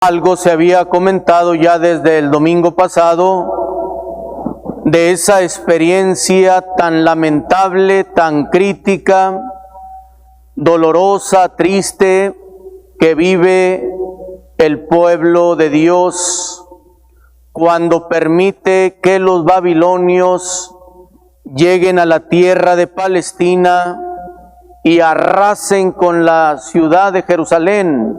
Algo se había comentado ya desde el domingo pasado de esa experiencia tan lamentable, tan crítica, dolorosa, triste, que vive el pueblo de Dios cuando permite que los babilonios lleguen a la tierra de Palestina y arrasen con la ciudad de Jerusalén,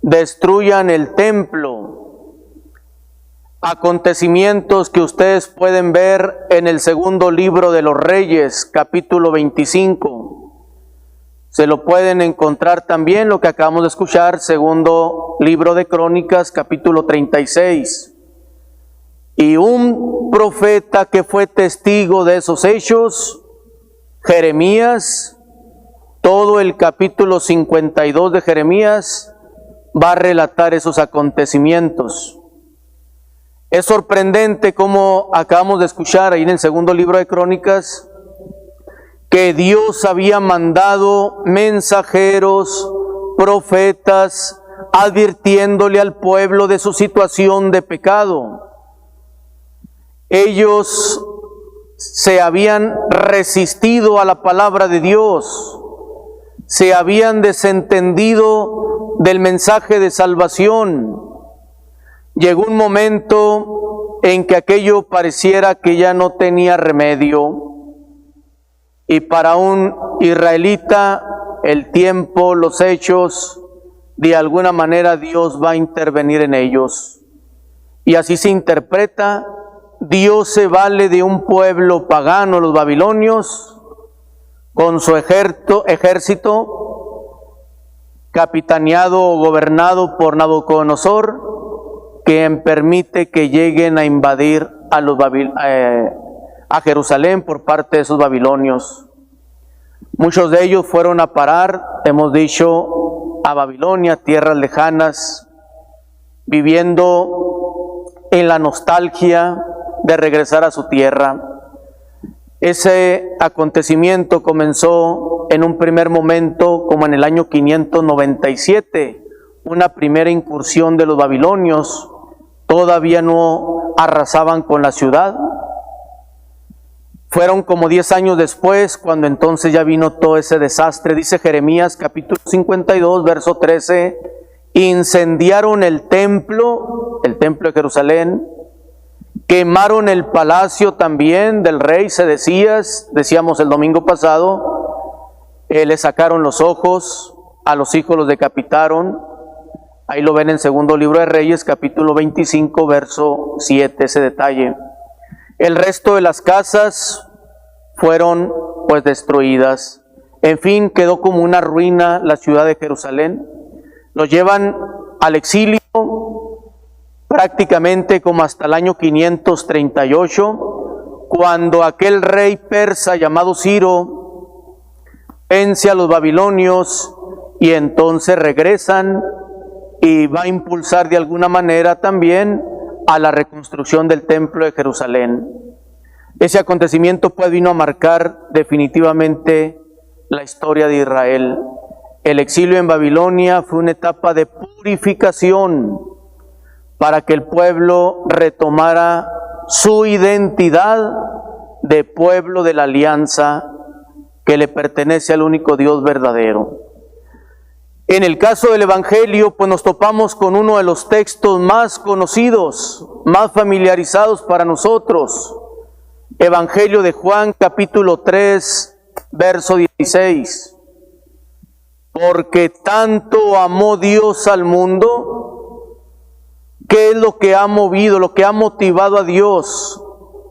destruyan el templo. Acontecimientos que ustedes pueden ver en el segundo libro de los Reyes, capítulo 25. Se lo pueden encontrar también, lo que acabamos de escuchar, segundo libro de Crónicas, capítulo 36. Y un profeta que fue testigo de esos hechos, Jeremías, todo el capítulo 52 de Jeremías, va a relatar esos acontecimientos. Es sorprendente como acabamos de escuchar ahí en el segundo libro de Crónicas, que Dios había mandado mensajeros, profetas, advirtiéndole al pueblo de su situación de pecado. Ellos se habían resistido a la palabra de Dios, se habían desentendido del mensaje de salvación. Llegó un momento en que aquello pareciera que ya no tenía remedio, y para un israelita el tiempo, los hechos, de alguna manera Dios va a intervenir en ellos. Y así se interpreta. Dios se vale de un pueblo pagano, los babilonios, con su ejército capitaneado o gobernado por Nabucodonosor, quien permite que lleguen a invadir a Jerusalén por parte de esos babilonios. Muchos de ellos fueron a parar, hemos dicho, a Babilonia, tierras lejanas, viviendo en la nostalgia de regresar a su tierra. Ese acontecimiento comenzó en un primer momento como en el año 597, una primera incursión de los babilonios. Todavía no arrasaban con la ciudad. Fueron como 10 años después, cuando entonces ya vino todo ese desastre. Dice Jeremías capítulo 52, verso 13, incendiaron el templo de Jerusalén, quemaron el palacio también del rey Sedecías, decíamos el domingo pasado, le sacaron los ojos, a los hijos los decapitaron. Ahí lo ven en segundo libro de Reyes, capítulo 25, verso 7, ese detalle. El resto de las casas fueron pues destruidas. En fin, quedó como una ruina la ciudad de Jerusalén. Los llevan al exilio, prácticamente como hasta el año 538, cuando aquel rey persa llamado Ciro vence a los babilonios y entonces regresan y va a impulsar de alguna manera también a la reconstrucción del templo de Jerusalén. Ese acontecimiento pues vino a marcar definitivamente la historia de Israel. El exilio en Babilonia fue una etapa de purificación para que el pueblo retomara su identidad de pueblo de la alianza que le pertenece al único Dios verdadero. En el caso del Evangelio, pues nos topamos con uno de los textos más conocidos, más familiarizados para nosotros. Evangelio de Juan, capítulo 3, verso 16. Porque tanto amó Dios al mundo. ¿Qué es lo que ha movido, lo que ha motivado a Dios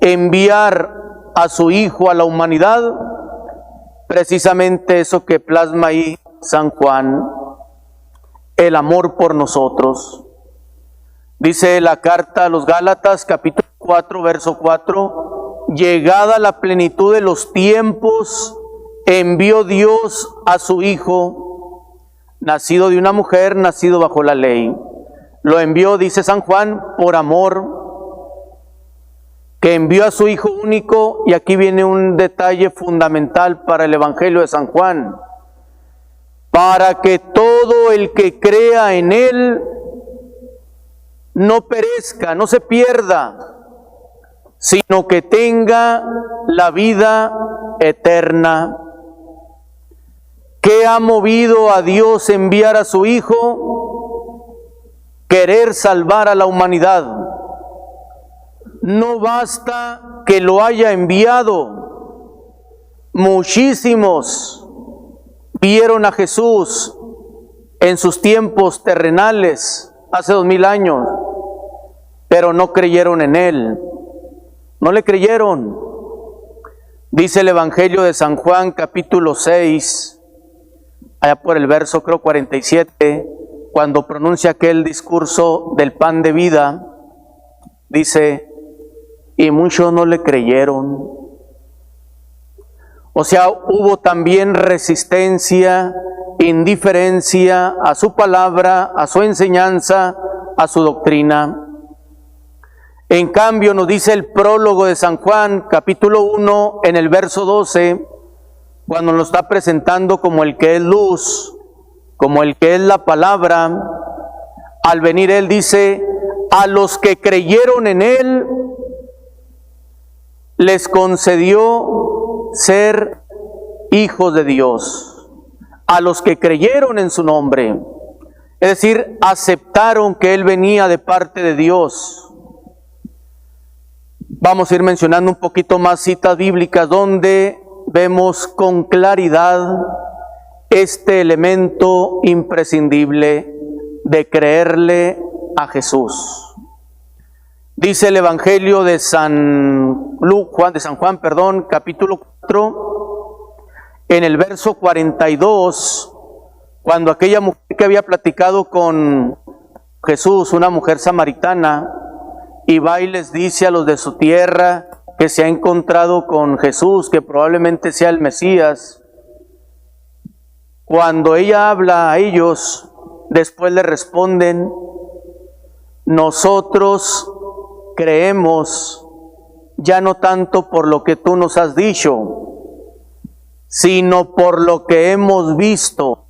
enviar a su Hijo a la humanidad? Precisamente eso que plasma ahí San Juan, el amor por nosotros. Dice la carta a los Gálatas, capítulo 4, verso 4, llegada la plenitud de los tiempos, envió Dios a su Hijo, nacido de una mujer, nacido bajo la ley. Lo envió, dice San Juan, por amor, que envió a su Hijo único, y aquí viene un detalle fundamental para el Evangelio de San Juan, para que todo el que crea en Él no perezca, no se pierda, sino que tenga la vida eterna. ¿Qué ha movido a Dios enviar a su Hijo? Querer salvar a la humanidad. No basta que lo haya enviado. Muchísimos vieron a Jesús en sus tiempos terrenales, hace 2000 años, pero no creyeron en Él. No le creyeron. Dice el Evangelio de San Juan, capítulo 6, allá por el verso creo 47, cuando pronuncia aquel discurso del pan de vida, dice, y muchos no le creyeron. O sea, hubo también resistencia, indiferencia a su palabra, a su enseñanza, a su doctrina. En cambio, nos dice el prólogo de San Juan, capítulo 1, en el verso 12, cuando nos está presentando como el que es luz, como el que es la palabra, al venir Él dice, a los que creyeron en Él, les concedió ser hijos de Dios. A los que creyeron en su nombre, es decir, aceptaron que Él venía de parte de Dios. Vamos a ir mencionando un poquito más citas bíblicas donde vemos con claridad este elemento imprescindible de creerle a Jesús. Dice el Evangelio de San Juan, capítulo 4, en el verso 42, cuando aquella mujer que había platicado con Jesús, una mujer samaritana, y va y les dice a los de su tierra que se ha encontrado con Jesús, que probablemente sea el Mesías. Cuando ella habla a ellos, después le responden, nosotros creemos ya no tanto por lo que tú nos has dicho, sino por lo que hemos visto.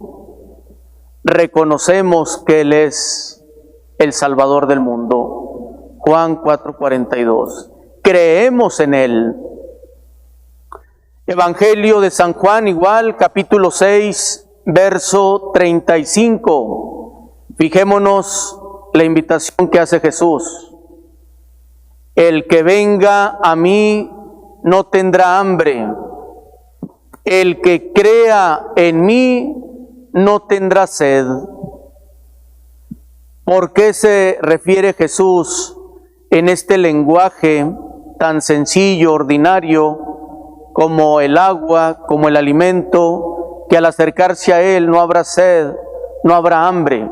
Reconocemos que Él es el Salvador del mundo. Juan 4:42. Creemos en Él. Evangelio de San Juan, igual, capítulo 6, verso 35. Fijémonos la invitación que hace Jesús. El que venga a mí no tendrá hambre. El que crea en mí no tendrá sed. ¿Por qué se refiere Jesús en este lenguaje tan sencillo, ordinario, como el agua, como el alimento, que al acercarse a Él no habrá sed, no habrá hambre?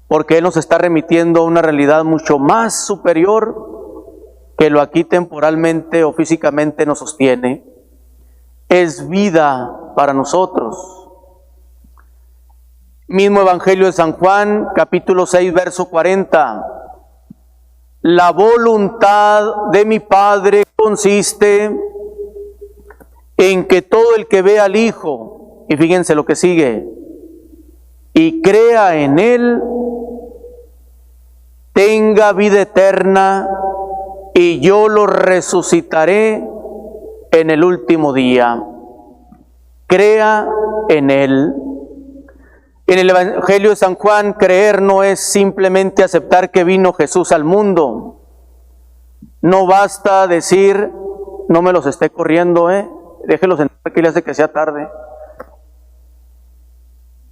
Porque Él nos está remitiendo a una realidad mucho más superior que lo aquí temporalmente o físicamente nos sostiene. Es vida para nosotros. Mismo Evangelio de San Juan, capítulo 6, verso 40. La voluntad de mi Padre consiste en que todo el que vea al Hijo, y fíjense lo que sigue, y crea en Él, tenga vida eterna, y yo lo resucitaré en el último día. Crea en Él. En el Evangelio de San Juan, creer no es simplemente aceptar que vino Jesús al mundo. No basta decir, no me los esté corriendo, déjelos entrar que le hace que sea tarde.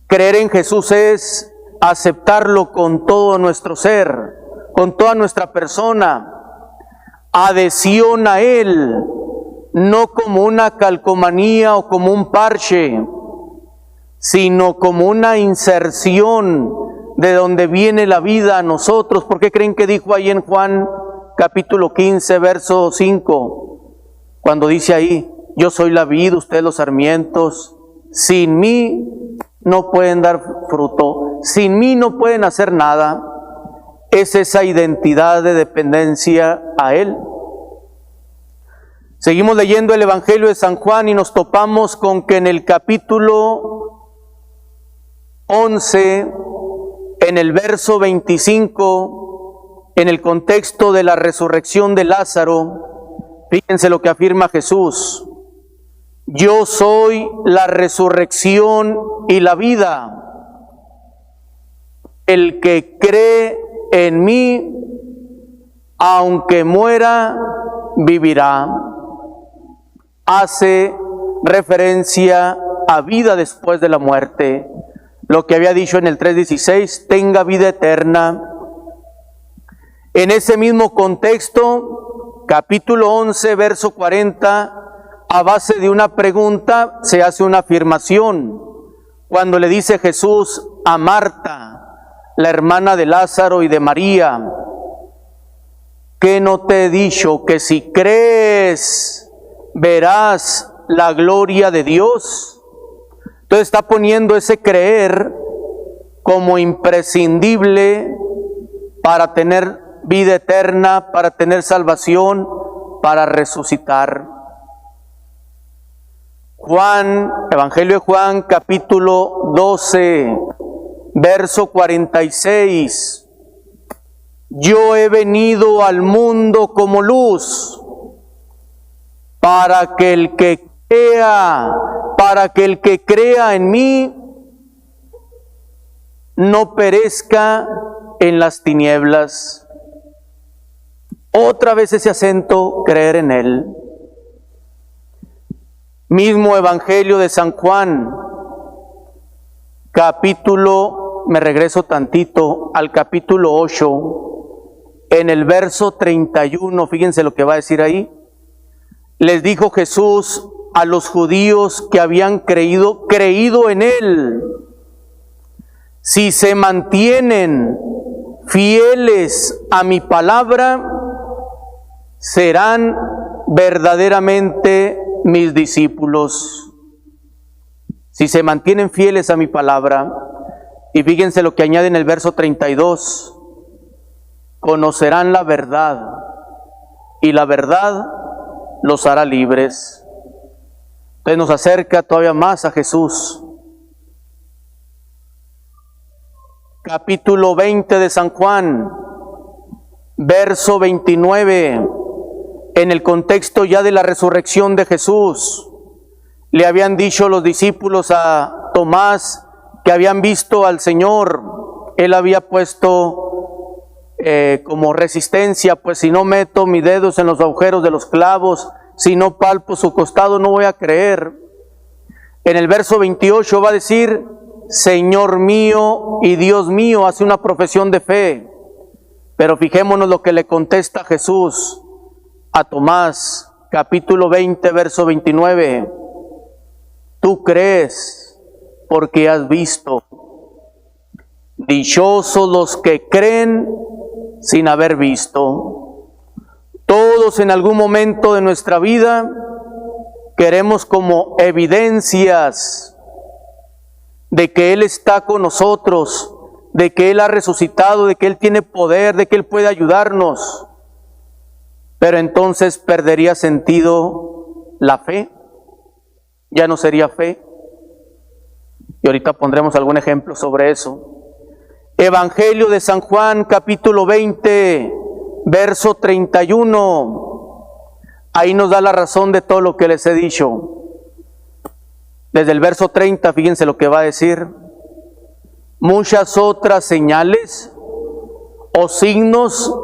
Creer en Jesús es aceptarlo con todo nuestro ser, con toda nuestra persona. Adhesión a Él, no como una calcomanía o como un parche, sino como una inserción de donde viene la vida a nosotros. ¿Por qué creen que dijo ahí en Juan capítulo 15, verso 5? Cuando dice ahí, yo soy la vid, ustedes los sarmientos, sin mí no pueden dar fruto, sin mí no pueden hacer nada. Es esa identidad de dependencia a Él. Seguimos leyendo el Evangelio de San Juan y nos topamos con que en el capítulo 11, en el verso 25, en el contexto de la resurrección de Lázaro, fíjense lo que afirma Jesús: yo soy la resurrección y la vida. El que cree en mí, aunque muera, vivirá. Hace referencia a vida después de la muerte. Lo que había dicho en el 3:16, tenga vida eterna. En ese mismo contexto, capítulo 11, verso 40, a base de una pregunta se hace una afirmación. Cuando le dice Jesús a Marta, la hermana de Lázaro y de María: ¿qué no te he dicho que si crees verás la gloria de Dios? Entonces está poniendo ese creer como imprescindible para tener vida eterna, para tener salvación, para resucitar. Evangelio de Juan, capítulo 12, verso 46. Yo he venido al mundo como luz, para que el que crea en mí no perezca en las tinieblas. Otra vez ese acento, creer en Él. Mismo Evangelio de San Juan, me regreso tantito al capítulo 8, en el verso 31, fíjense lo que va a decir ahí. Les dijo Jesús a los judíos que habían creído en Él: si se mantienen fieles a mi palabra, serán verdaderamente mis discípulos. Si se mantienen fieles a mi palabra. Y fíjense lo que añade en el verso 32: conocerán la verdad, y la verdad los hará libres. Entonces nos acerca todavía más a Jesús. Capítulo 20 de San Juan, verso 29, en el contexto ya de la resurrección de Jesús. Le habían dicho los discípulos a Tomás que habían visto al Señor. Él había puesto como resistencia: pues si no meto mis dedos en los agujeros de los clavos, si no palpo su costado, no voy a creer. En el verso 28 va a decir: Señor mío y Dios mío. Hace una profesión de fe. Pero fijémonos lo que le contesta Jesús a Tomás, capítulo 20, verso 29. Tú crees porque has visto. Dichosos los que creen sin haber visto. Todos en algún momento de nuestra vida queremos como evidencias de que Él está con nosotros, de que Él ha resucitado, de que Él tiene poder, de que Él puede ayudarnos. Pero entonces perdería sentido la fe. Ya no sería fe. Y ahorita pondremos algún ejemplo sobre eso. Evangelio de San Juan, capítulo 20, verso 31. Ahí nos da la razón de todo lo que les he dicho. Desde el verso 30, fíjense lo que va a decir. Muchas otras señales o signos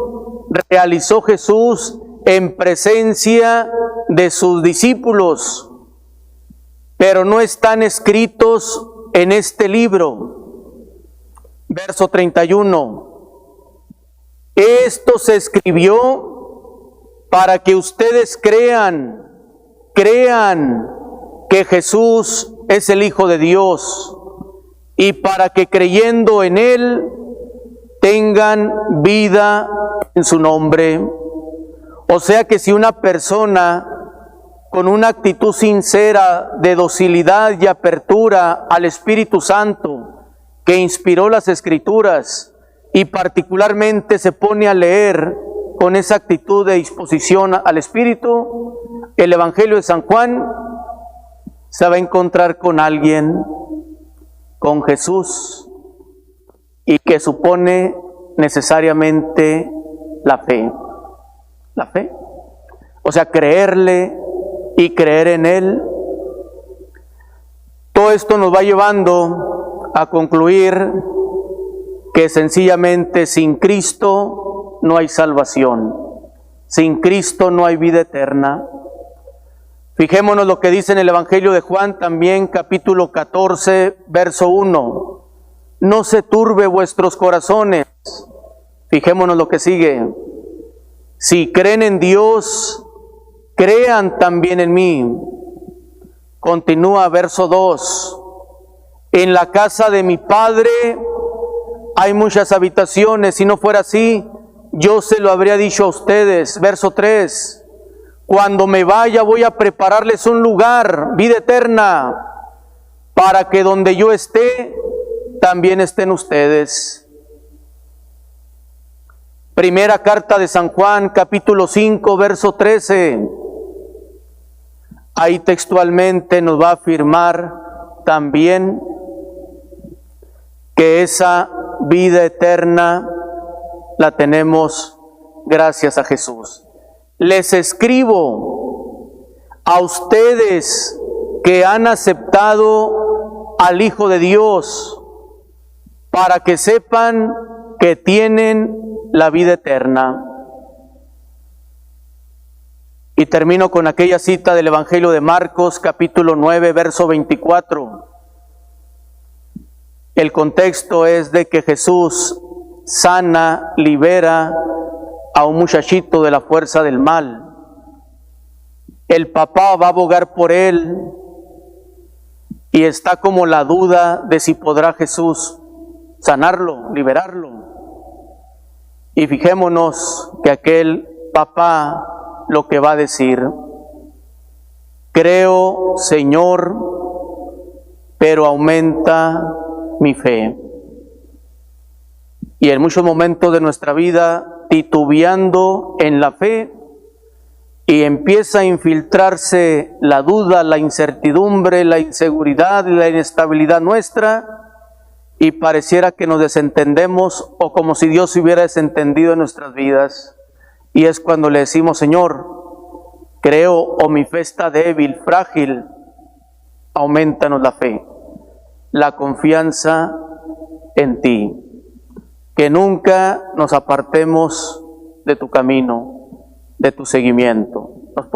realizó Jesús en presencia de sus discípulos, pero no están escritos en este libro. Verso 31. Esto se escribió para que ustedes crean que Jesús es el Hijo de Dios, y para que creyendo en Él tengan vida en su nombre. O sea que si una persona con una actitud sincera de docilidad y apertura al Espíritu Santo que inspiró las Escrituras, y particularmente se pone a leer con esa actitud de disposición al Espíritu, el Evangelio de San Juan, se va a encontrar con alguien, con Jesús, y que supone necesariamente la fe. La fe. O sea, creerle y creer en Él. Todo esto nos va llevando a concluir que sencillamente sin Cristo no hay salvación. Sin Cristo no hay vida eterna. Fijémonos lo que dice en el Evangelio de Juan, también capítulo 14, verso 1. No se turbe vuestros corazones. Fijémonos lo que sigue. Si creen en Dios, crean también en mí. Continúa verso 2. En la casa de mi Padre hay muchas habitaciones. Si no fuera así, yo se lo habría dicho a ustedes. Verso 3. Cuando me vaya voy a prepararles un lugar, vida eterna, para que donde yo esté, también estén ustedes. Primera carta de San Juan, capítulo 5, verso 13. Ahí textualmente nos va a afirmar también que esa vida eterna la tenemos gracias a Jesús. Les escribo a ustedes que han aceptado al Hijo de Dios para que sepan que tienen la vida eterna. Y termino con aquella cita del Evangelio de Marcos, capítulo 9, verso 24. El contexto es de que Jesús sana, libera a un muchachito de la fuerza del mal. El papá va a abogar por él y está como la duda de si podrá Jesús sanarlo, liberarlo. Y fijémonos que aquel papá lo que va a decir: creo, Señor, pero aumenta mi fe. Y en muchos momentos de nuestra vida, titubeando en la fe, y empieza a infiltrarse la duda, la incertidumbre, la inseguridad y la inestabilidad nuestra, y pareciera que nos desentendemos o como si Dios se hubiera desentendido en nuestras vidas. Y es cuando le decimos: Señor, creo o mi fe está débil, frágil, aumentanos la fe, la confianza en ti. Que nunca nos apartemos de tu camino, de tu seguimiento.